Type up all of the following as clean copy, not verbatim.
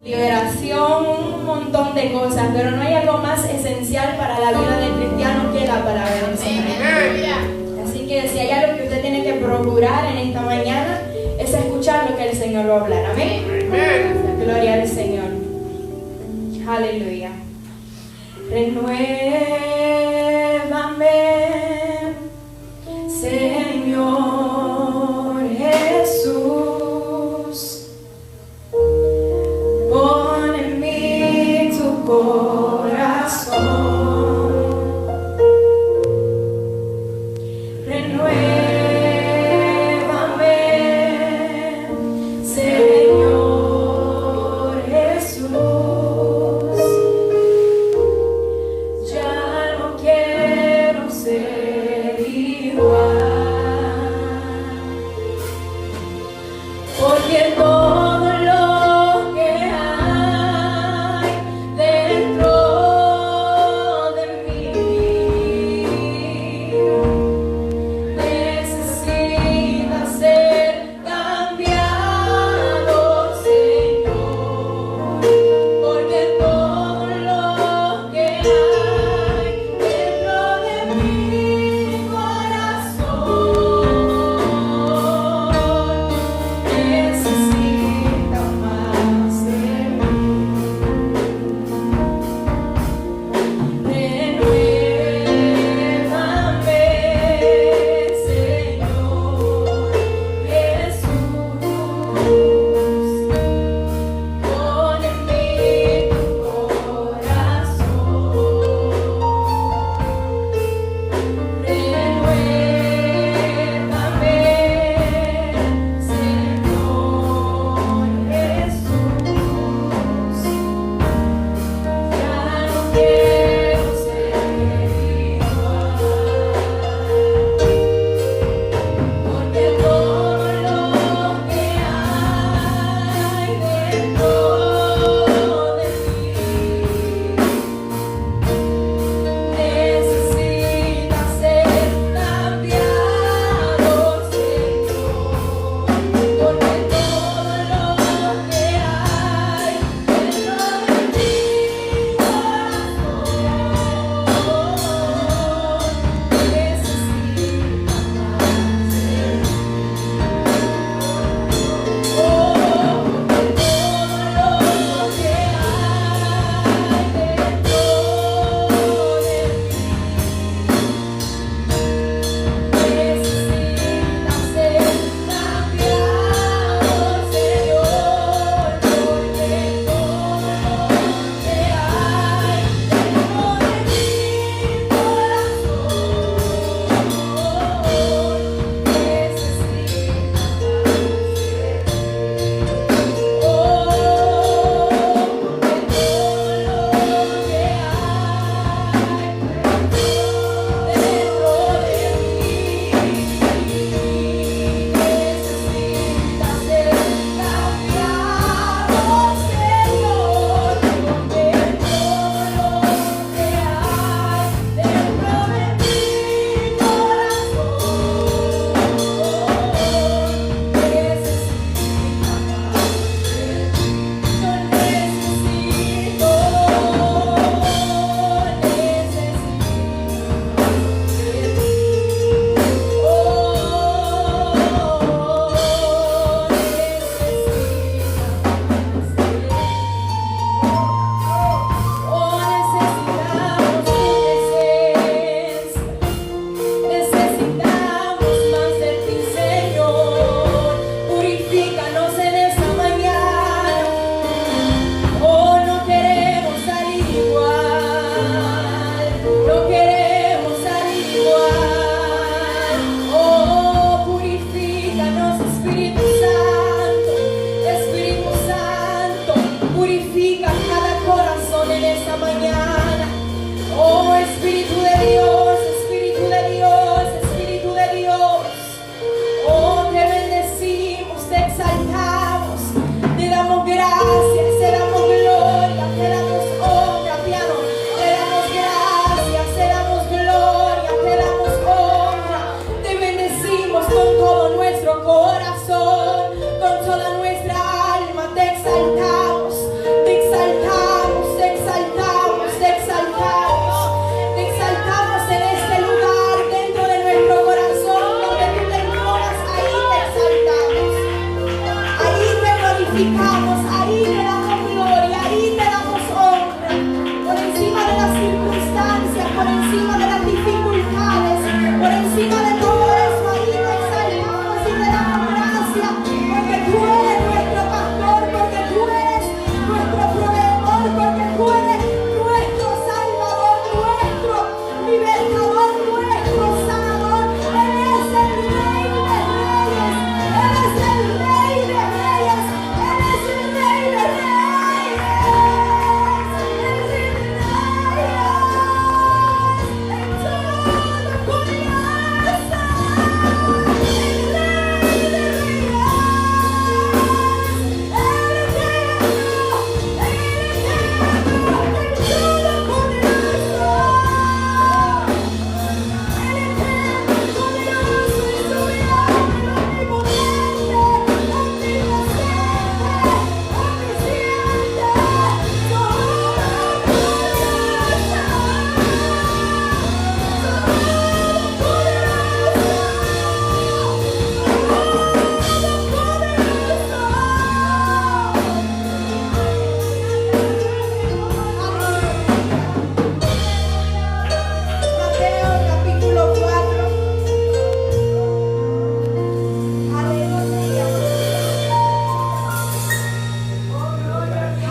liberación, un montón de cosas, pero no hay algo más esencial para la vida del cristiano que la palabra del Señor. Así que si hay algo que usted tiene que procurar en esta mañana, es escuchar lo que el Señor va a hablar. Amén. Gloria al Señor. Aleluya. Renuévame, Señor Jesús. Pon en mí tu corazón. Renuévame, Señor Jesús. Ya no quiero ser igual, porque todo lo que hay dentro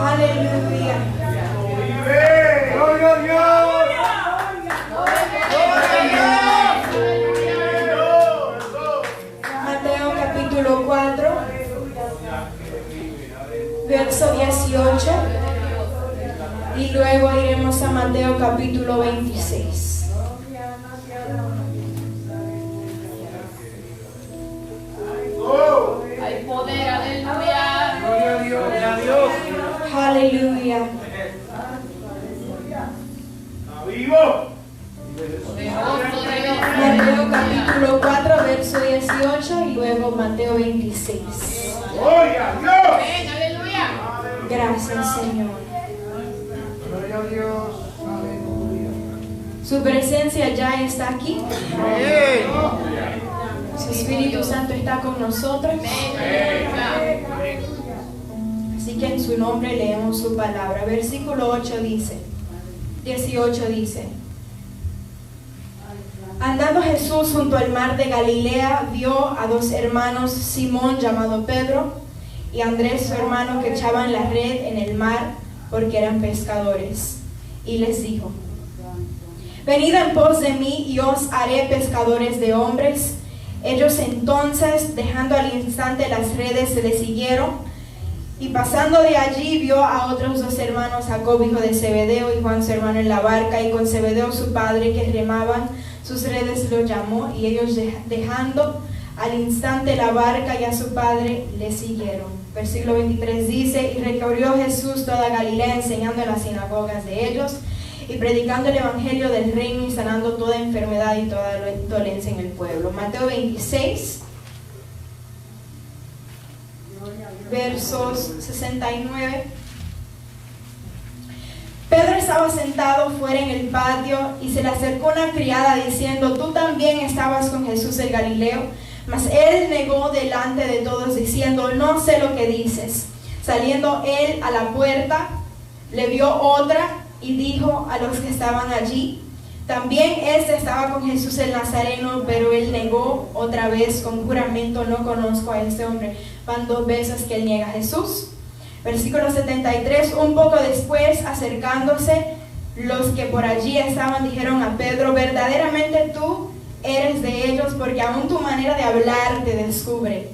Aleluya. ¡Gloria a Dios! Mateo capítulo 4, verso 18. Y luego iremos a Mateo capítulo 26. Hay poder, aleluya. ¡Gloria a Dios! ¡Gloria a Dios! Aleluya. ¡Está vivo! Mateo capítulo 4, verso 18 y luego Mateo 26. ¡Gloria a Dios! Ven, aleluya. Gracias, Señor. ¡Gloria a Dios! ¡Aleluya! Su presencia ya está aquí. Su Espíritu Santo está con nosotros. Así que en su nombre leemos su palabra. Versículo 8 dice, 18 dice: Andando Jesús junto al mar de Galilea, vio a dos hermanos, Simón llamado Pedro y Andrés su hermano, que echaban la red en el mar porque eran pescadores. Y les dijo: Venid en pos de mí y os haré pescadores de hombres. Ellos entonces, dejando al instante las redes, le siguieron. Y pasando de allí vio a otros dos hermanos, Jacobo hijo de Zebedeo y Juan su hermano, en la barca, y con Zebedeo su padre, que remaban sus redes, lo llamó, y ellos dejando al instante la barca y a su padre, le siguieron. Versículo 23 dice: Y recorrió Jesús toda Galilea, enseñando en las sinagogas de ellos y predicando el evangelio del reino y sanando toda enfermedad y toda dolencia en el pueblo. Mateo 26, versos 69. Pedro estaba sentado fuera en el patio y se le acercó una criada diciendo: Tú también estabas con Jesús el Galileo. Mas él negó delante de todos diciendo: No sé lo que dices. Saliendo él a la puerta, le vio otra y dijo a los que estaban allí: También este estaba con Jesús el Nazareno. Pero él negó otra vez con juramento: No conozco a este hombre. Van 2 veces que él niega a Jesús. Versículo 73, un poco después, acercándose, los que por allí estaban dijeron a Pedro: Verdaderamente tú eres de ellos, porque aún tu manera de hablar te descubre.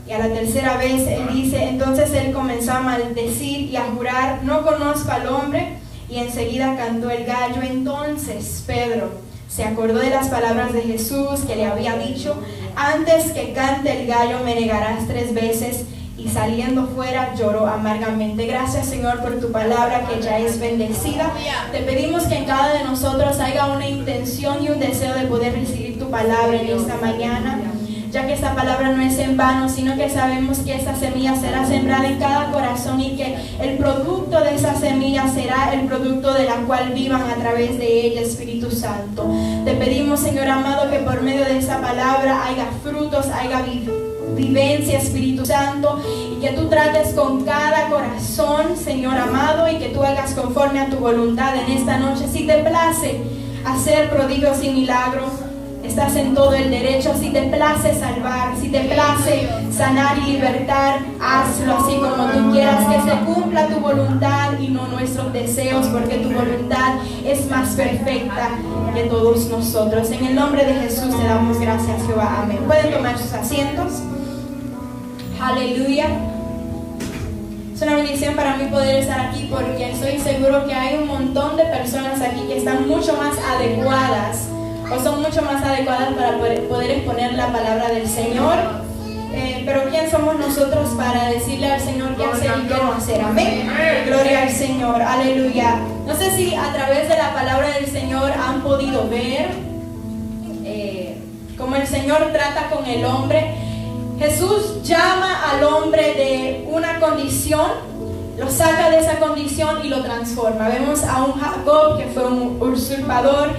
Y a la tercera vez él dice: Entonces él comenzó a maldecir y a jurar: No conozco al hombre. Y enseguida cantó el gallo. Entonces Pedro se acordó de las palabras de Jesús, que le había dicho: Antes que cante el gallo me negarás 3 veces. Y saliendo fuera lloró amargamente. Gracias, Señor, por tu palabra, que ya es bendecida. Te pedimos que en cada de nosotros haya una intención y un deseo de poder recibir tu palabra en esta mañana, ya que esta palabra no es en vano, sino que sabemos que esta semilla será sembrada en cada corazón y que el producto de esa semilla será el producto de la cual vivan a través de ella, Espíritu Santo. Te pedimos, Señor amado, que por medio de esa palabra haya frutos, haya vivencia, Espíritu Santo, y que tú trates con cada corazón, Señor amado, y que tú hagas conforme a tu voluntad en esta noche. Si te place hacer prodigios y milagros, estás en todo el derecho. Si te place salvar, si te place sanar y libertar, hazlo así como tú quieras, que se cumpla tu voluntad y no nuestros deseos, porque tu voluntad es más perfecta que todos nosotros. En el nombre de Jesús te damos gracias, Jehová. Amén. Pueden tomar sus asientos. Aleluya. Es una bendición para mí poder estar aquí, porque estoy seguro que hay un montón de personas aquí que están mucho más adecuadas, o son mucho más adecuadas para poder exponer la palabra del Señor. Pero ¿quién somos nosotros para decirle al Señor qué hacer y qué no hacer? Amén. Gloria al Señor. Aleluya. No sé si a través de la palabra del Señor han podido ver cómo el Señor trata con el hombre. Jesús llama al hombre de una condición, lo saca de esa condición y lo transforma. Vemos a un Jacob que fue un usurpador,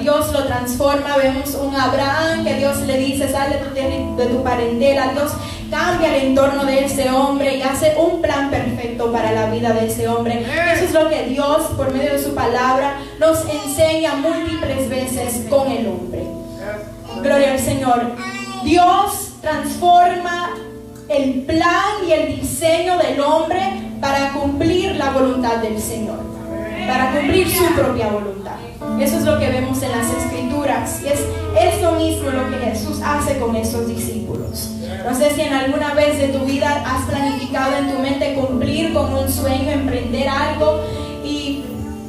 Dios lo transforma. Vemos un Abraham que Dios le dice: sal de tu tierra y de tu parentela. Dios cambia el entorno de ese hombre y hace un plan perfecto para la vida de ese hombre. Eso es lo que Dios, por medio de su palabra, nos enseña múltiples veces con el hombre. Gloria al Señor. Dios transforma el plan y el diseño del hombre para cumplir voluntad del Señor, para cumplir su propia voluntad. Eso es lo que vemos en las Escrituras, y es esto mismo lo que Jesús hace con estos discípulos. No sé si en alguna vez de tu vida has planificado en tu mente cumplir con un sueño, emprender algo, y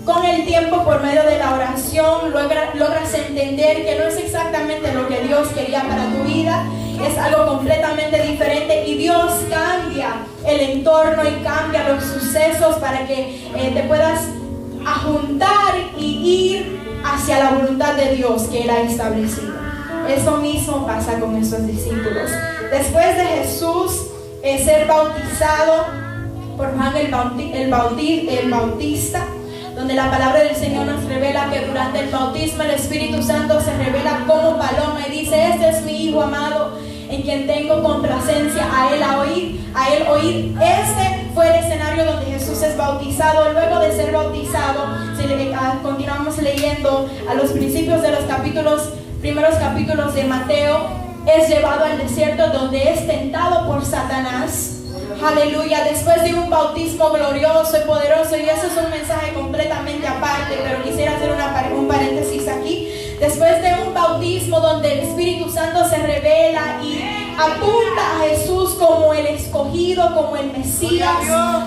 con el tiempo, por medio de la oración, logras entender que no es exactamente lo que Dios quería para tu vida, es algo completamente diferente, y Dios cambia el entorno y cambia los sucesos para que te puedas ajuntar y ir hacia la voluntad de Dios que Él ha establecido. Eso mismo pasa con estos discípulos. Después de Jesús ser bautizado por Juan el Bautista, donde la palabra del Señor nos revela que durante el bautismo el Espíritu Santo se revela como paloma y dice: este es mi Hijo amado, en quien tengo complacencia, a él oír. Este fue el escenario donde Jesús es bautizado. Luego de ser bautizado, continuamos leyendo a los principios de los primeros capítulos de Mateo, es llevado al desierto donde es tentado por Satanás. Aleluya, después de un bautismo glorioso y poderoso, y eso es un mensaje completamente aparte, pero quisiera hacer un paréntesis aquí. Después de un bautismo donde el Espíritu Santo se revela y apunta a Jesús como el escogido, como el Mesías,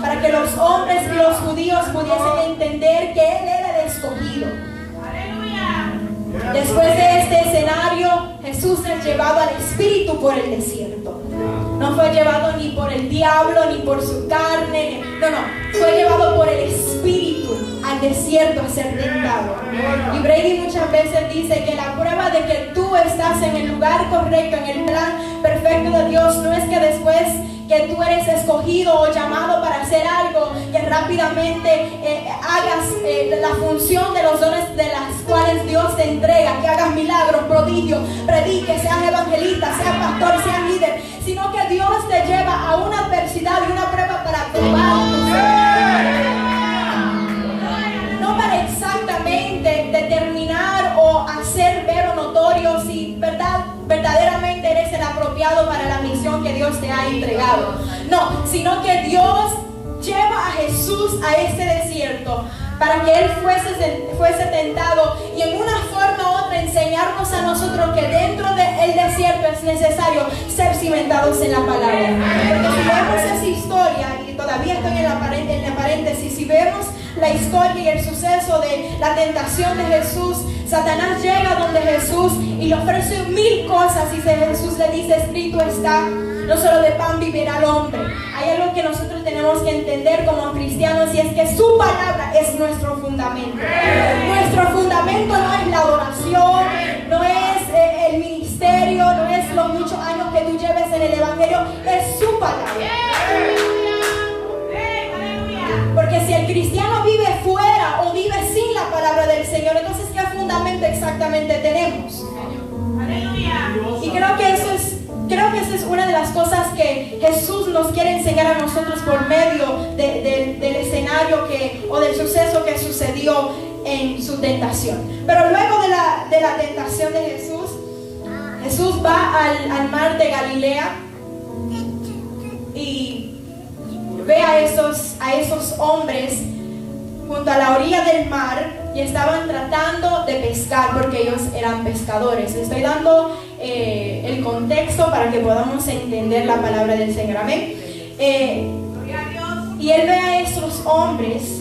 para que los hombres y los judíos pudiesen entender que Él era el escogido. Después de este escenario, Jesús es llevado al Espíritu por el desierto. No fue llevado ni por el diablo, ni por su carne. Fue llevado por el Espíritu al desierto a ser tentado. Y Brady muchas veces dice que la prueba de que tú estás en el lugar correcto, en el plan perfecto de Dios, no es que después que tú eres escogido o llamado para hacer algo, que rápidamente hagas la función de los dones de las cuales Dios te entrega, que hagas milagros, prodigios, prediques, seas evangelista, seas pastor, seas líder, sino que Dios te lleva a una adversidad y una prueba para probar tu fe. No para exactamente determinar o hacer ver o notorio si verdaderamente eres el apropiado para la misión que Dios te ha entregado. No, sino que Dios lleva a Jesús a este desierto para que Él fuese tentado, y en una forma u otra enseñarnos a nosotros que dentro del desierto es necesario ser cimentados en la palabra. Porque si vemos esa historia, y todavía estoy en la paréntesis, si vemos la historia y el suceso de la tentación de Jesús, Satanás llega donde Jesús y le ofrece 1000 cosas, y Jesús le dice: escrito está, no solo de pan vivirá el hombre. Hay algo que nosotros tenemos que entender como cristianos, y es que su palabra es nuestro fundamento. Nuestro fundamento no es la adoración, no es el ministerio, no es los muchos años que tú lleves en el evangelio, es su palabra. Porque si el cristiano vive fuera o vive sin la palabra del Señor, entonces ¿qué fundamento exactamente tenemos? Y creo que esa es una de las cosas que Jesús nos quiere enseñar a nosotros por medio del escenario o del suceso que sucedió en su tentación. Pero luego de la tentación de Jesús va al mar de Galilea y ve a esos hombres junto a la orilla del mar, y estaban tratando de pescar porque ellos eran pescadores. Estoy dando el contexto para que podamos entender la palabra del Señor. Amén. Y Él ve a esos hombres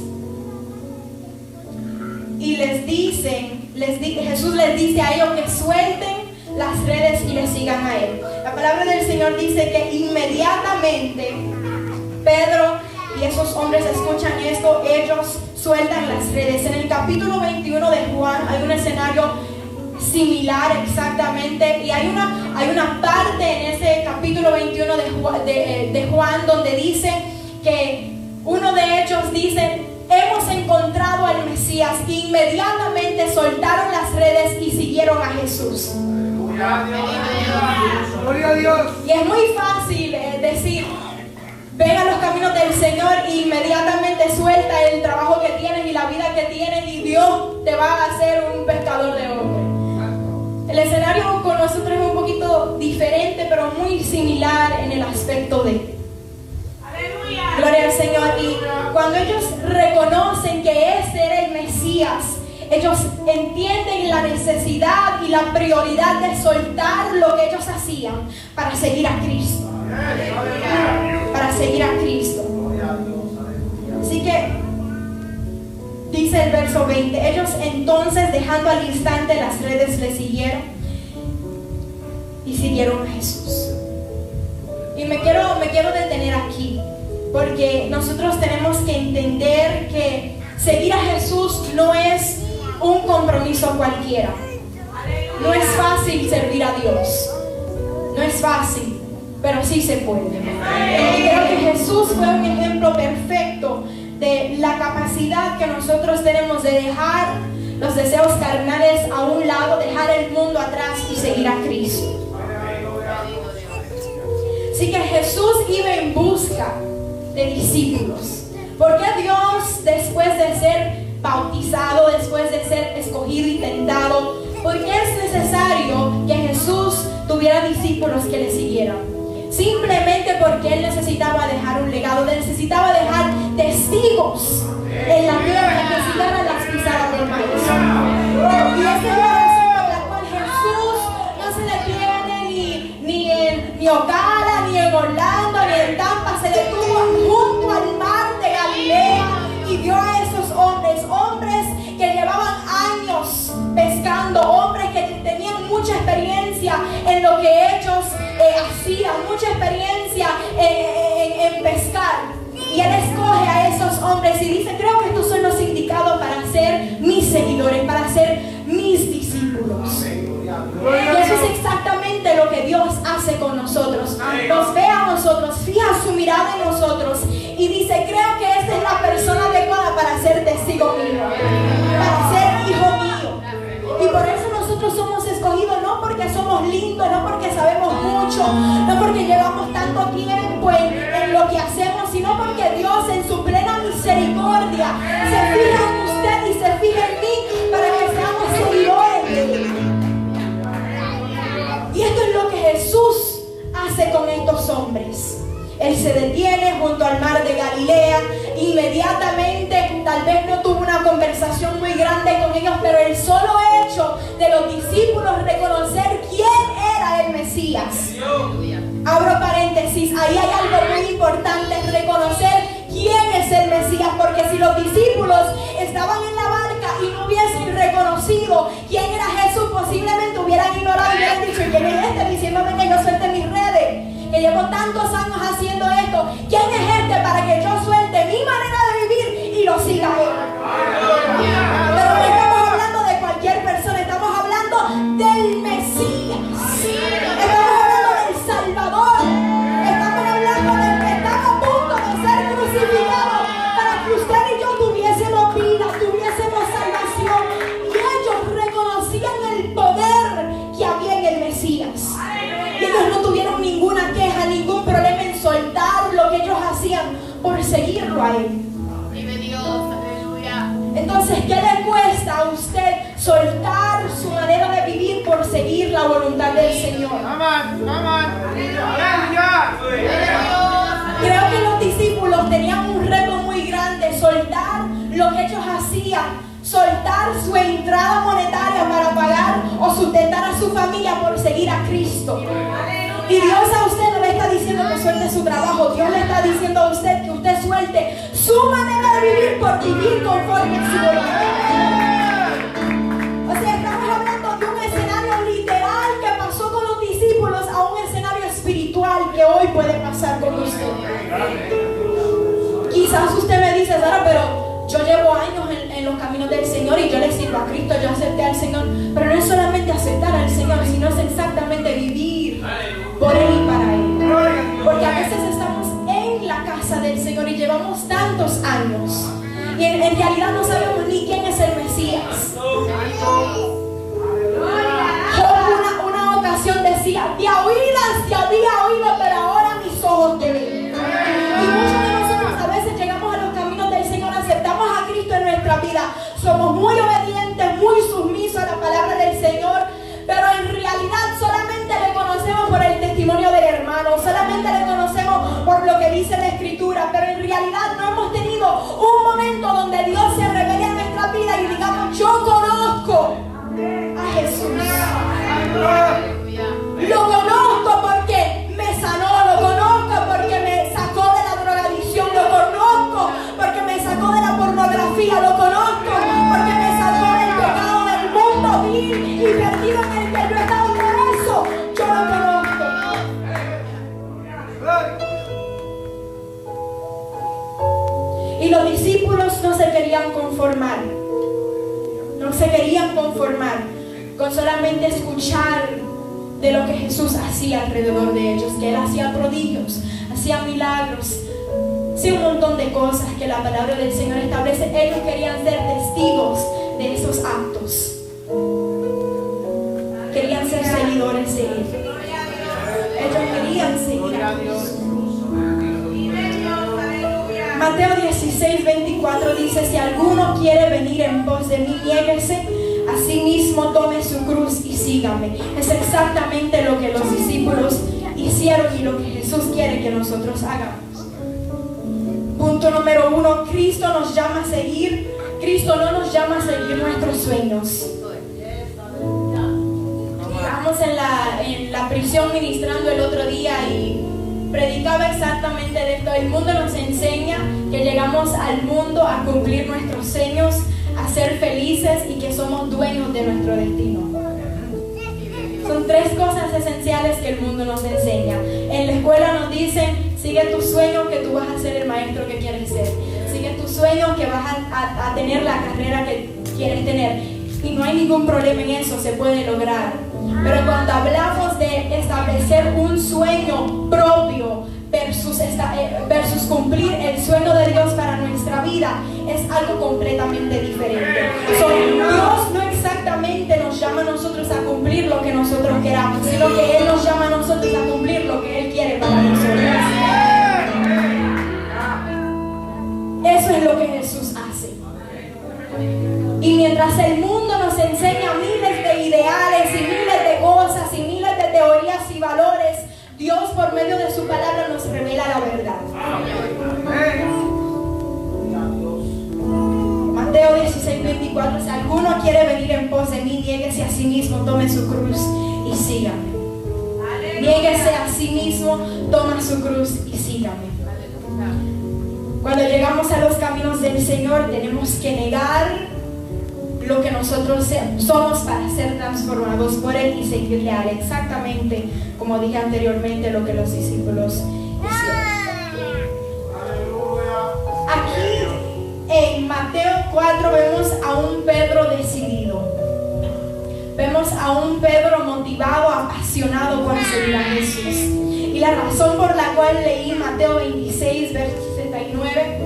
y Jesús les dice a ellos que suelten las redes y le sigan a Él. La palabra del Señor dice que inmediatamente Pedro y esos hombres escuchan esto, ellos sueltan las redes. En el capítulo 21 de Juan hay un escenario similar exactamente, y hay una parte en ese capítulo 21 de Juan donde dice que uno de ellos dice: hemos encontrado al Mesías. Inmediatamente soltaron las redes y siguieron a Jesús. Gloria a Dios. Y es muy fácil decir: ven a los caminos del Señor, e inmediatamente suelta el trabajo que tienes y la vida que tienes, y Dios te va a hacer un pescador de hombres. El escenario con nosotros es un poquito diferente, pero muy similar en el aspecto de... Aleluya. Gloria al Señor. Y cuando ellos Mesías, ellos entienden la necesidad y la prioridad de soltar lo que ellos hacían para seguir a Cristo. Para seguir a Cristo. Así que dice el verso 20: ellos entonces, dejando al instante las redes, le siguieron y siguieron a Jesús. Y me quiero detener aquí, porque nosotros tenemos que entender que seguir a Jesús no es un compromiso cualquiera. No es fácil servir a Dios. No es fácil, pero sí se puede. Y creo que Jesús fue un ejemplo perfecto de la capacidad que nosotros tenemos de dejar los deseos carnales a un lado, dejar el mundo atrás y seguir a Cristo. Así que Jesús iba en busca de discípulos. ¿Por qué Dios, después de ser bautizado, después de ser escogido y tentado, por qué es necesario que Jesús tuviera discípulos que le siguieran? Simplemente porque Él necesitaba dejar un legado, necesitaba dejar testigos en la tierra que siguieran las pisadas del Maestro. Y esa es la razón por la cual Jesús no se detiene ni en Ocala, ni en Orlando, ni en Tampa. Se detuvo junto al mar de Galilea y vio a esos hombres que llevaban años pescando, hombres que tenían mucha experiencia en lo que ellos hacían, mucha experiencia en pescar. Y Él escoge a esos hombres y dice: creo que estos son los indicados para ser mis seguidores, para ser mis discípulos. Y eso es exactamente lo que Dios hace con nosotros. Nos ve a nosotros, fija su mirada en nosotros y dice: creo que esta es la persona adecuada para ser testigo mío, para ser hijo mío. Y por eso nosotros somos escogidos, no porque somos lindos, no porque sabemos mucho, no porque llevamos tanto tiempo en lo que hacemos, sino porque Dios en su plena misericordia se fija en usted y se fija en mí para que seamos seguidores de Él. Y esto es lo que Jesús hace con estos hombres. Él se detiene junto al mar de Galilea. Inmediatamente, tal vez no tuvo una conversación muy grande con ellos, pero el solo hecho de los discípulos reconocer quién era el Mesías. Abro paréntesis, ahí hay algo muy importante: reconocer quién es el Mesías, porque si los discípulos estaban en la barca y no hubiesen reconocido quién era Jesús, posiblemente hubieran ignorado y hubieran dicho: ¿quién es este diciéndome que yo suelte mis redes? Que llevo tantos años haciendo esto. ¿Quién es este para que yo suelte mi manera de vivir y lo siga Él? Pero no estamos hablando de cualquier persona, estamos hablando del Mesías. Estamos hablando del Salvador. Estamos hablando del que estaba a punto de ser crucificado para que usted y yo tuviésemos vida, tuviésemos salvación. Y ellos reconocían el poder que había en el Mesías. Y ellos no tuvieron ninguna queja, ningún problema en soltar lo que ellos hacían por seguirlo a Él. Vive Dios, aleluya. Entonces, ¿qué le cuesta a usted soltar su manera de vivir por seguir la voluntad del Señor? Creo que los discípulos tenían un reto muy grande: soltar lo que ellos hacían, soltar su entrada monetaria para pagar o sustentar a su familia por seguir a Cristo. Y Dios a usted no le está diciendo que suelte su trabajo. Dios le está diciendo a usted que usted suelte su manera de vivir por vivir conforme a su voluntad. O sea, estamos hablando de un escenario literal que pasó con los discípulos a un escenario espiritual que hoy puede pasar con usted. Quizás usted me dice: Sara, pero yo llevo años en los caminos del Señor y yo le sirvo a Cristo, yo acepté al Señor. Pero no es solamente aceptar al Señor, sino es exactamente vivir por Él y para Él. Porque a veces estamos en la casa del Señor y llevamos tantos años y en realidad no sabemos ni quién es el Mesías. Job una ocasión decía: de oídas te había oído, pero ahora mis ojos te ven. Y muchos de nosotros a veces llegamos a los caminos del Señor, aceptamos a Cristo en nuestra vida, somos muy obedientes, muy sumisos a la palabra del Señor, pero en realidad solamente le conocemos por el testimonio del hermano, solamente le conocemos por lo que dice la Escritura, pero en realidad no hemos tenido un momento donde Dios se revele en nuestra vida y digamos: filosofía, lo conozco porque me salvó del pecado del mundo vil y perdido en el que yo he estado. Por eso yo lo conozco. Y los discípulos no se querían conformar. No se querían conformar con solamente escuchar de lo que Jesús hacía alrededor de ellos, que Él hacía prodigios, hacía milagros, hacía un montón de cosas que la palabra del Señor establece. Ellos querían ser testigos de esos actos. Querían ser seguidores de Él. Ellos querían seguir a Dios. Mateo 16:24 dice: si alguno quiere venir en pos de mí, niéguese a sí mismo, tome su cruz y sígame. Es exactamente lo que los discípulos hicieron y lo que Jesús quiere que nosotros hagamos. Punto número 1, Cristo nos llama a seguir. Cristo no nos llama a seguir nuestros sueños. Estábamos en la prisión ministrando el otro día y predicaba exactamente de esto. El mundo nos enseña que llegamos al mundo a cumplir nuestros sueños, a ser felices y que somos dueños de nuestro destino. Son 3 cosas esenciales que el mundo nos enseña. En la escuela nos dicen: sigue tu sueño, que tú vas a ser el maestro que quieres ser. Sigue tu sueño, que vas a tener la carrera que quieres tener. Y no hay ningún problema en eso, se puede lograr. Pero cuando hablamos de establecer un sueño propio versus cumplir el sueño de Dios para nuestra vida, es algo completamente diferente. Dios no exactamente nos llama a nosotros a cumplir lo que nosotros queramos, sino que Él nos llama a nosotros a cumplir lo que Él quiere para nosotros. Eso es lo que Jesús hace. Y mientras el mundo nos enseña miles de ideales y miles de cosas y miles de teorías y valores, Dios por medio de su palabra nos revela la verdad. Mateo 16:24: si alguno quiere venir en pos de mí, niéguese a sí mismo, tome su cruz y sígame. Niéguese a sí mismo, toma su cruz y sígame. Cuando llegamos a los caminos del Señor, tenemos que negar lo que nosotros somos para ser transformados por Él y seguirle a Él, exactamente como dije anteriormente, lo que los discípulos hicieron. Aquí en Mateo 4 vemos a un Pedro decidido, vemos a un Pedro motivado, apasionado por seguir a Jesús. Y la razón por la cual leí Mateo 26 verso 69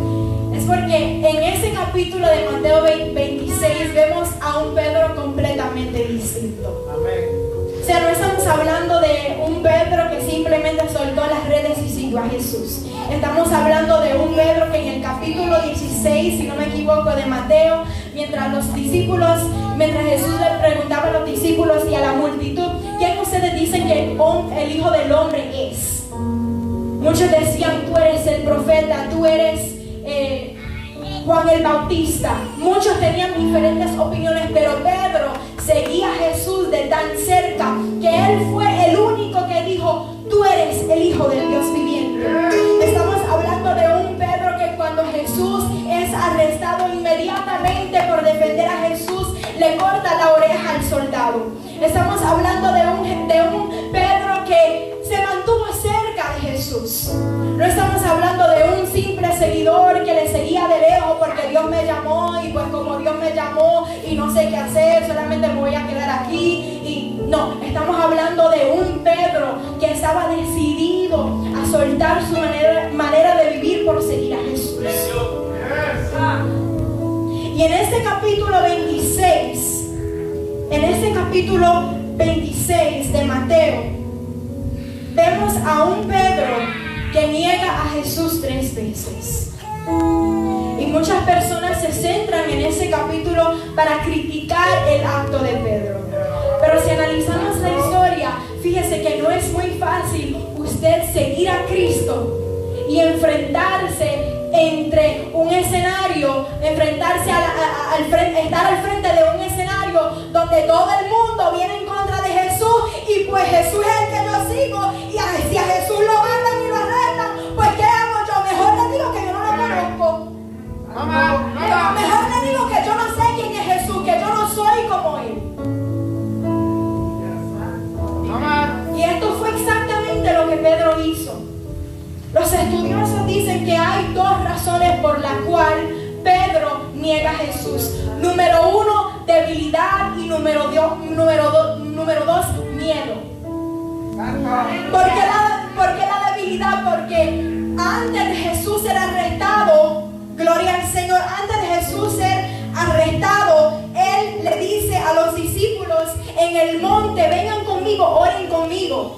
es porque en ese capítulo de Mateo 26 vemos a un Pedro completamente distinto. O sea, no estamos hablando de un Pedro que simplemente soltó las redes y siguió a Jesús. Estamos hablando de un Pedro que en el capítulo 16, si no me equivoco, de Mateo, mientras Jesús le preguntaba a los discípulos y a la multitud: ¿quién ustedes dicen que el Hijo del Hombre es? Muchos decían: tú eres el profeta, tú eres Juan el Bautista. Muchos tenían diferentes opiniones, pero Pedro seguía a Jesús de tan cerca que él fue el único que dijo: tú eres el Hijo del Dios viviente. Estamos hablando de un Pedro que cuando Jesús es arrestado, inmediatamente por defender a Jesús le corta la oreja al soldado. Estamos hablando de un Pedro que se mantuvo cerca de Jesús. No estamos hablando de un simple seguidor que le seguía de lejos porque Dios me llamó y pues como Dios me llamó y no sé qué hacer, solamente me voy a quedar aquí. No, estamos hablando de un Pedro que estaba decidido a soltar su manera de vivir por seguir a Jesús. Y en este capítulo 26 de Mateo, vemos a un Pedro que niega a Jesús 3 veces. Y muchas personas se centran en ese capítulo para criticar el acto de Pedro. Pero si analizamos la historia, fíjese que no es muy fácil usted seguir a Cristo y enfrentarse entre un escenario, estar al frente de un escenario donde todo el mundo viene en contra de Jesús y pues Jesús es el que yo sigo, y si a Jesús lo matan y lo arrestan, pues ¿qué hago yo? Mejor le digo que yo no lo conozco. Mejor soy como Él. Y esto fue exactamente lo que Pedro hizo. Los estudiosos dicen que hay dos razones por las cuales Pedro niega a Jesús. Número 1, debilidad, y número 2, miedo. ¿Por qué la debilidad? Porque antes de Jesús ser arrestado, gloria al Señor, antes de Jesús ser arrestado, Él le dice a los discípulos en el monte: vengan conmigo, oren conmigo,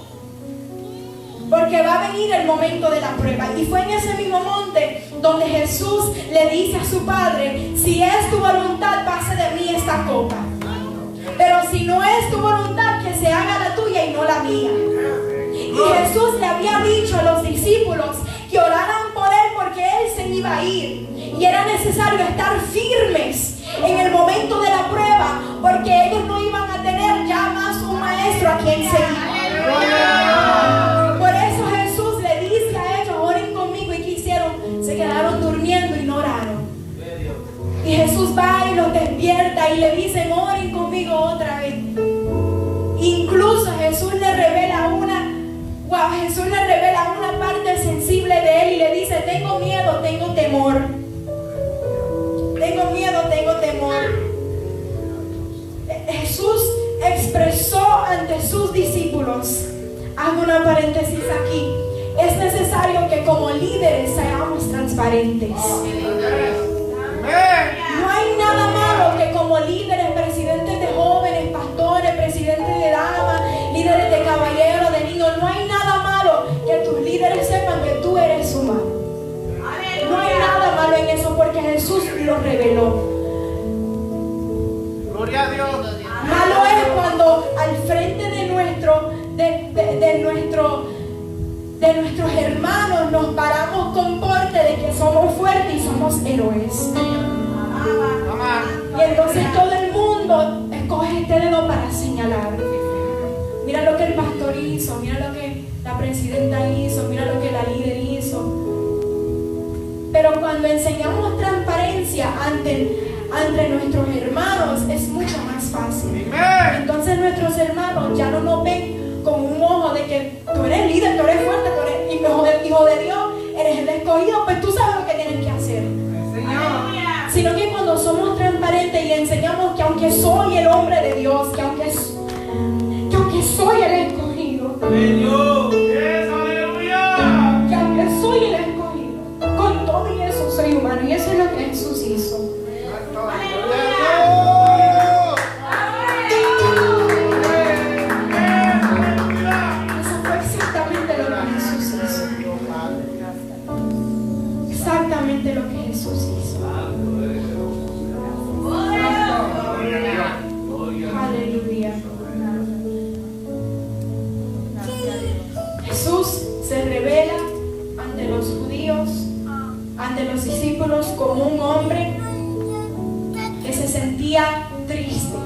porque va a venir el momento de la prueba. Y fue en ese mismo monte donde Jesús le dice a su Padre: si es tu voluntad, pase de mí esta copa, pero si no es tu voluntad, que se haga la tuya y no la mía. Y Jesús le había dicho a los discípulos que oraran por Él, porque Él se iba a ir y era necesario estar firmes en el momento de la prueba, porque ellos no iban a tener ya más un maestro a quien seguir. Por eso Jesús le dice a ellos: oren conmigo. ¿Y qué hicieron? Se quedaron durmiendo y no oraron. Y Jesús va y los despierta y le dicen: oren conmigo otra vez. Incluso Jesús le revela una parte sensible de Él y le dice: tengo miedo, tengo temor. Tengo miedo, tengo temor. Jesús expresó ante sus discípulos, hago una paréntesis aquí, es necesario que como líderes seamos transparentes. No hay nada malo que como líderes, presidentes de jóvenes, pastores, presidentes de damas, líderes de caballeros, de niños, no hay nada malo que tus líderes sepan que tú eres humano. No hay nada malo en eso, porque Jesús lo reveló. Gloria a Dios. Malo es cuando al frente de nuestros hermanos nos paramos con porte de que somos fuertes y somos héroes. Y entonces todo el mundo escoge este dedo para señalar. Mira lo que el pastor hizo, mira lo que la presidenta hizo, mira lo que la líder hizo. Pero cuando enseñamos transparencia ante nuestros hermanos, es mucho más fácil. Entonces nuestros hermanos ya no nos ven con un ojo de que tú eres líder, tú eres fuerte, tú eres hijo de Dios, eres el escogido, pues tú sabes lo que tienes que hacer. Sino que cuando somos transparentes y enseñamos que aunque soy el hombre de Dios, que aunque soy el escogido, que aunque soy el escogido, con todo y eso soy humano, y eso es lo que Jesús hizo. Eso fue exactamente lo que Jesús hizo. Exactamente lo que Jesús hizo. Aleluya. Jesús se revela ante los judíos, ante los discípulos, como un hombre que se sentía triste,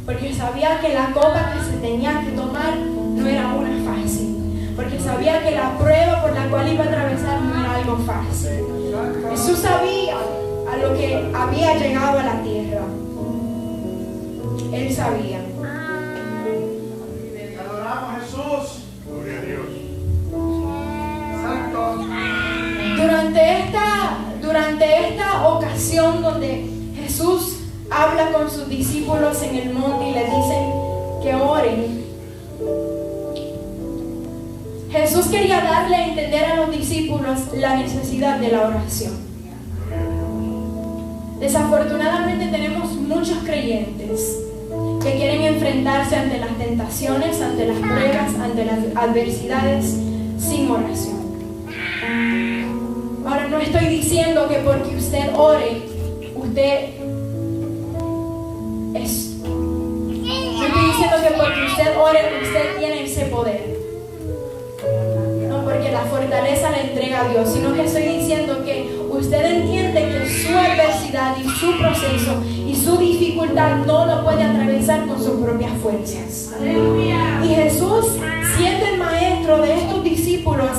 porque sabía que la copa que se tenía que tomar no era una fácil, porque sabía que la prueba por la cual iba a atravesar no era algo fácil. Jesús sabía a lo que había llegado a la tierra. Él sabía. Te adoramos, Jesús. Gloria a Dios. Santo. Durante esta ocasión donde Jesús habla con sus discípulos en el monte y le dicen que oren, Jesús quería darle a entender a los discípulos la necesidad de la oración. Desafortunadamente tenemos muchos creyentes que quieren enfrentarse ante las tentaciones, ante las pruebas, ante las adversidades sin oración. Ahora, no estoy diciendo que porque usted ore, usted es... No estoy diciendo que porque usted ore, usted tiene ese poder. No, porque la fortaleza la entrega a Dios, sino que estoy diciendo que usted entiende que su adversidad y su proceso y su dificultad no lo puede atravesar con sus propias fuerzas. Y Jesús, siendo el maestro de estos discípulos,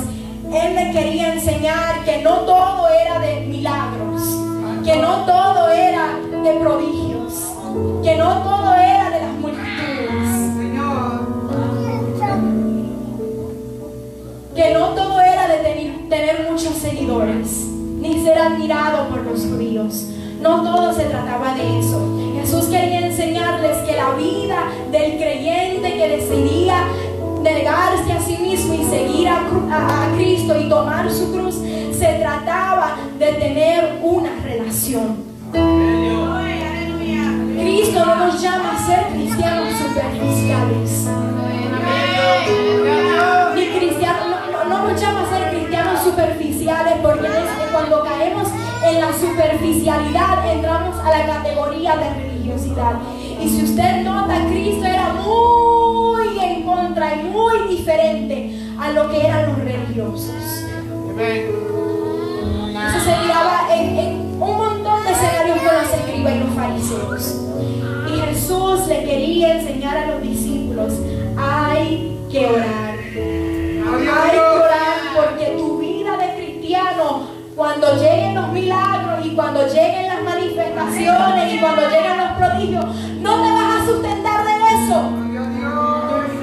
Él le quería enseñar que no todo era de milagros, que no todo era de prodigios, que no todo era de las multitudes, que no todo era de tener muchos seguidores, ni ser admirado por los judíos. No todo se trataba de eso. Jesús quería enseñarles que la vida del creyente que decidía negarse a sí mismo y seguir a Cristo y tomar su cruz, se trataba de tener una relación. Cristo no nos llama a ser cristianos superficiales. Ni cristianos, no nos llama a ser cristianos superficiales, porque cuando caemos en la superficialidad entramos a la categoría de religiosidad. Y si usted nota, Cristo era muy en contra y muy diferente a lo que eran los religiosos. Eso se miraba en un montón de escenarios con los escribas y los fariseos. Y Jesús le quería enseñar a los discípulos: hay que orar. Hay que orar, porque tu vida de cristiano, cuando lleguen los milagros y cuando lleguen las manifestaciones y cuando lleguen los prodigios, no te vas a sustentar de eso.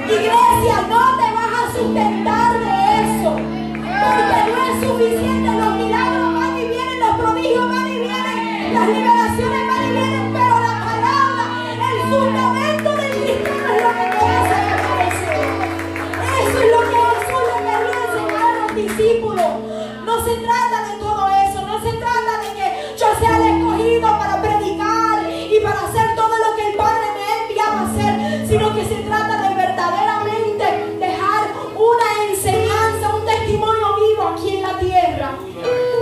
Iglesia, no te vas a sustentar de eso, porque no es suficiente. Los milagros van y vienen, los prodigios van y vienen, las liberaciones van y vienen, pero la palabra, el fundamento del cristiano es lo que te hace aparecer. Eso es lo que Jesús le quería enseñar a los discípulos. No se trata de todo eso, no se trata de que yo sea el escogido para predicar y para hacer todo lo que el Padre me ha enviado a hacer, sino que se trata de verdaderamente dejar una enseñanza, un testimonio vivo aquí en la tierra.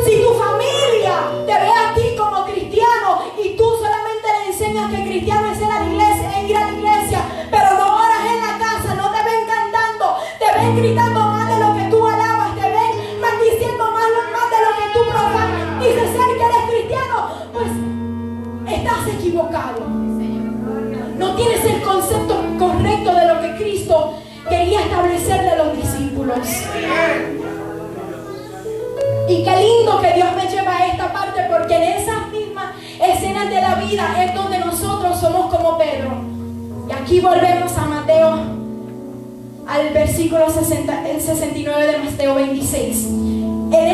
Si tu familia te ve a ti como cristiano y tú solamente le enseñas que cristiano es ir a la iglesia, pero no oras en la casa, no te ven cantando, te ven gritando más de lo que tú alabas, te ven maldiciendo más de lo que tú profanas, dices ser que eres cristiano, pues estás equivocado. No tienes el concepto correcto de lo que Cristo quería establecerle a los discípulos. Y qué lindo que Dios me lleva a esta parte, porque en esas mismas escenas de la vida es donde nosotros somos como Pedro. Y aquí volvemos a Mateo, al versículo 69 de Mateo 26. En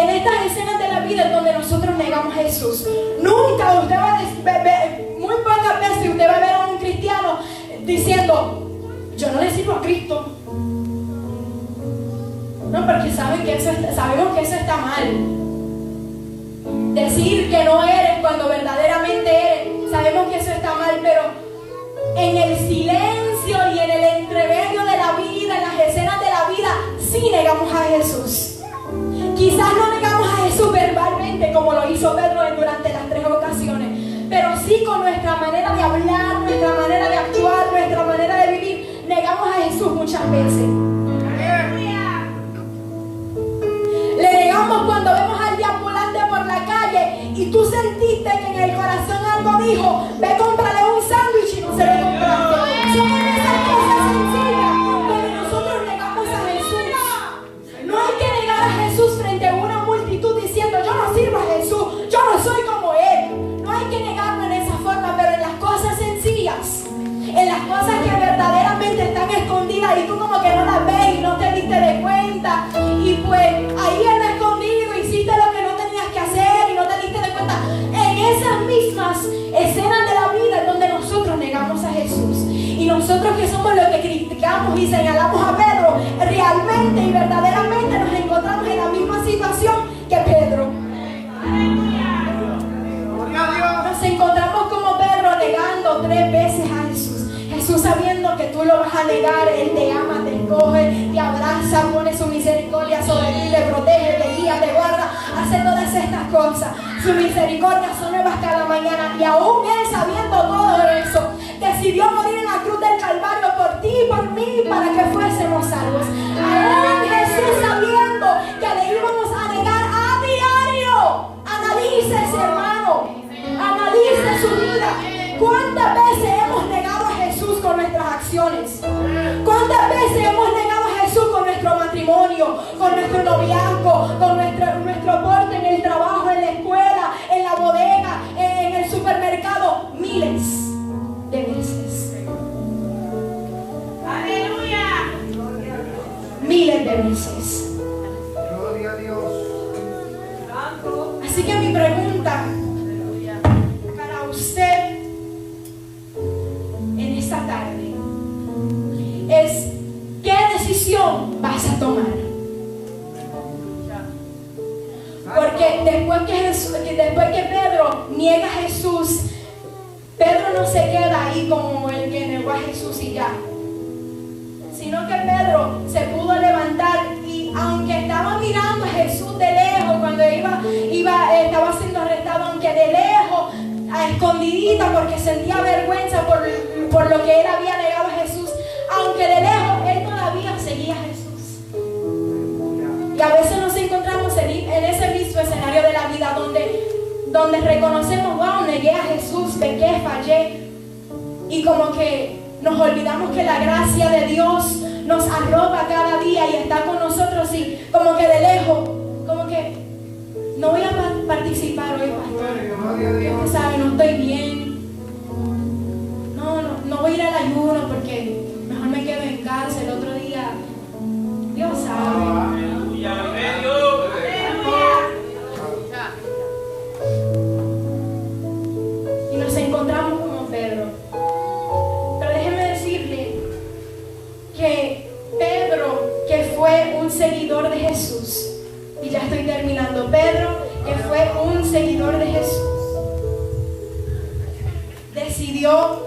estas escenas de la vida es donde nosotros negamos a Jesús. Nunca usted va a ver, muy pocas veces usted va a ver a un cristiano diciendo: yo no le sirvo a Cristo. No, porque sabemos que eso está mal. Decir que no eres cuando verdaderamente eres, sabemos que eso está mal, pero en el silencio y en el entremedio de la vida, en las escenas de la vida, sí negamos a Jesús. Quizás no negamos a Jesús verbalmente como lo hizo Pedro durante las 3 ocasiones, pero sí con nuestra manera de hablar, nuestra manera de actuar, nuestra manera de vivir, negamos a Jesús muchas veces. Le negamos cuando vemos al deambulante por la calle y tú sentiste que en el corazón algo dijo: ve, cómprale un sándwich, y no se lo compraste. Son esas cosas sencillas donde nosotros negamos a Jesús. No hay que negar a Jesús frente a una multitud diciendo: yo no sirvo a Jesús, yo no soy como Él. No hay que negarlo en esa forma, pero en las cosas sencillas, en las cosas que verdaderamente están escondidas y tú como que no las ves y no te diste de cuenta, y pues ahí en escondido hiciste lo que no tenías que hacer y no te diste de cuenta. En esas mismas escenas de la vida es donde nosotros negamos a Jesús. Y nosotros, que somos los que criticamos y señalamos a Pedro, realmente y verdaderamente nos encontramos en la misma situación que Pedro. Nos encontramos como Pedro negando 3 veces a Jesús. Jesús, sabiendo que tú lo vas a negar, Él te ama, te escoge, te abraza, pone su misericordia sobre ti, te protege, te guía, te guarda, hace todas estas cosas. Su misericordia son nuevas cada mañana, y aún Él, sabiendo todo eso, decidió morir en la cruz del Calvario por ti y por mí, para que fuésemos salvos. Aún Jesús, sabiendo que le íbamos a negar a diario. Analícese, hermano, analice su vida. ¿Cuántas veces hemos negado a Jesús con nuestras acciones? ¿Cuántas veces hemos negado a Jesús con nuestro matrimonio, con nuestro noviazgo, con nuestro porte en el trabajo, en la escuela, en la bodega, en el supermercado? Miles. después que Pedro niega a Jesús, Pedro no se queda ahí como el que negó a Jesús y ya, sino que Pedro se pudo levantar y aunque estaba mirando a Jesús de lejos cuando estaba siendo arrestado, aunque de lejos, a escondidita porque sentía vergüenza por lo que él había negado a Jesús, aunque de lejos él todavía seguía a Jesús. Y a veces nos encontramos en ese mismo escenario de la vida donde reconocemos, wow, negué a Jesús, pequé, fallé, y como que nos olvidamos que la gracia de Dios nos arropa cada día y está con nosotros, y como que de lejos, como que no voy a participar hoy, pastor. Usted sabe, no estoy bien. No voy a ir al ayuno porque mejor me quedo en casa el otro día. Dios sabe. Y nos encontramos como Pedro. Pero déjeme decirle que Pedro, que fue un seguidor de Jesús, y ya estoy terminando, Pedro, que fue un seguidor de Jesús, decidió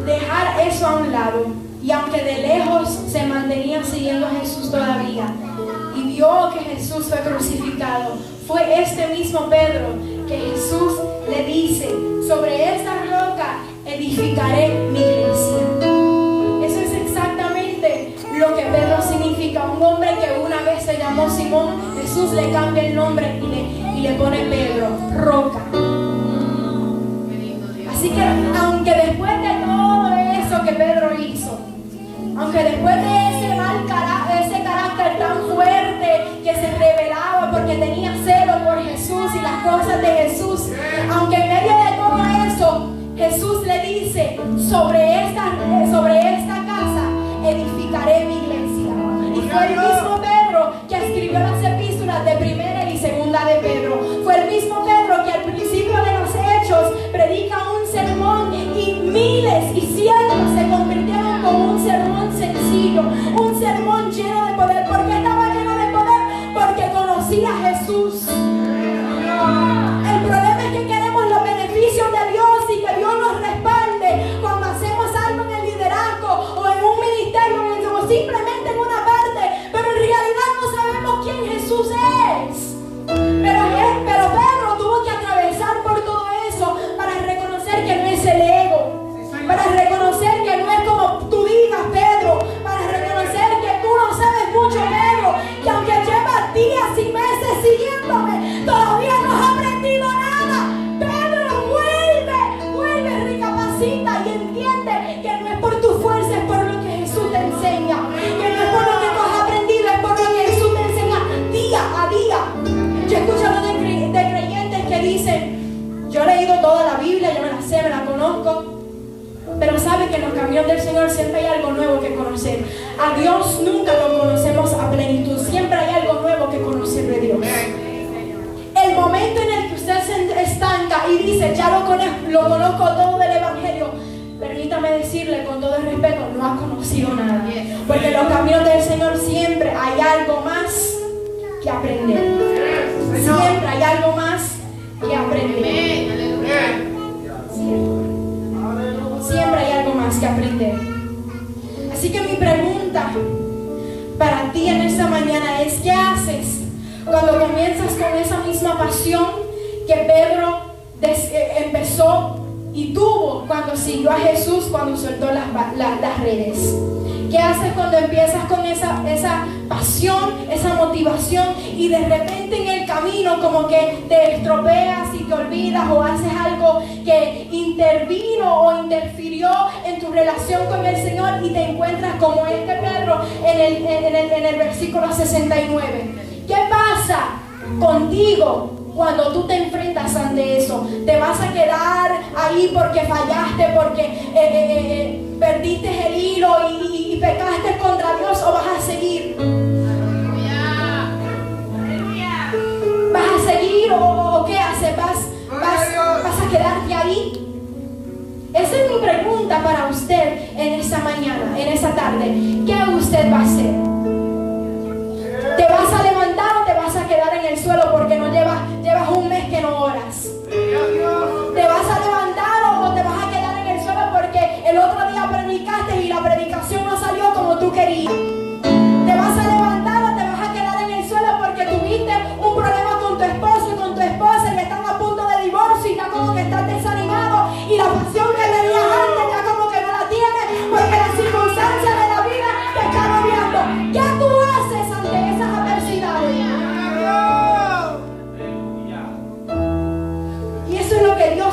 dejar eso a un lado, y aunque de lejos se mantenía siguiendo a Jesús todavía y vio que Jesús fue crucificado, fue este mismo Pedro que Jesús le dice: sobre esta roca edificaré mi iglesia. Eso es exactamente lo que Pedro significa, un hombre que una vez se llamó Simón. Jesús le cambia el nombre y le pone Pedro, roca. Así que aunque después de todo eso que Pedro hizo, aunque después de ese carácter tan fuerte que se revelaba porque tenía celo por Jesús y las cosas de Jesús, aunque en medio de todo eso Jesús le dice: sobre esta casa edificaré mi iglesia. Y fue el mismo Pedro que escribió las epístolas de Primera y Segunda de Pedro. Fue el mismo Pedro que al principio de los Hechos predica un sermón y miles y cientos se convirtieron con un sermón sencillo, un sermón lleno de poder. ¿Por qué estaba lleno de poder? Porque conocía a Jesús. El problema es que queremos los beneficios de Dios y que Dios nos respalde cuando hacemos algo en el liderazgo o en un ministerio o simplemente en una parte, pero en realidad no sabemos quién Jesús es. Pero Pedro tuvo que atravesar por todo eso para reconocer que no es el ego, para reconocer que no es como tú digas, Pedro, para reconocer que tú no sabes mucho, Pedro, que aunque llevas días y meses siguiéndome, todavía no has aprendido nada. Pedro, vuelve, recapacita y entiende que no es por tu fuerza, es por lo que Jesús te enseña, que no es por lo que tú has aprendido, es por lo que Jesús te enseña día a día. Yo he escuchado de creyentes que dicen: yo he leído toda la Biblia, yo me la sé, me la conozco, pero sabe que en los caminos del Señor siempre hay algo nuevo que conocer. A Dios nunca lo conocemos a plenitud, siempre hay algo nuevo que conocer de Dios. El momento en el que usted se estanca y dice: ya lo conozco todo del Evangelio, permítame decirle con todo el respeto, no ha conocido nada, porque en los caminos del Señor siempre hay algo más que aprender. Siempre hay algo más que aprender. Siempre hay algo más que aprender. Así que mi pregunta para ti en esta mañana es: ¿qué haces cuando comienzas con esa misma pasión que Pedro empezó y tuvo cuando siguió a Jesús, cuando soltó las redes? ¿Qué haces cuando empiezas con esa pasión, esa motivación, y de repente en el camino como que te estropeas y te olvidas o haces algo que intervino o interfirió en tu relación con el Señor y te encuentras como este Pedro en el versículo 69? ¿Qué pasa contigo cuando tú te enfrentas ante eso? ¿Te vas a quedar ahí porque fallaste, porque perdiste el hilo y pecaste contra Dios, o vas a seguir? ¿Vas a seguir o qué haces? ¿Vas a quedarte ahí? Esa es mi pregunta para usted en esta mañana, en esta tarde. ¿Qué usted va a hacer?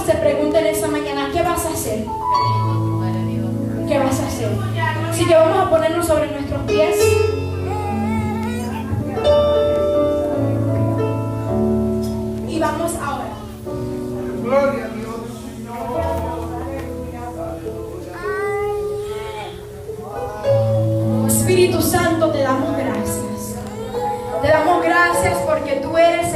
se pregunten esta mañana, ¿qué vas a hacer? ¿Qué vas a hacer? Así que vamos a ponernos sobre nuestros pies. Y vamos ahora. Gloria a Dios, Señor. Espíritu Santo, te damos gracias. Te damos gracias porque tú eres el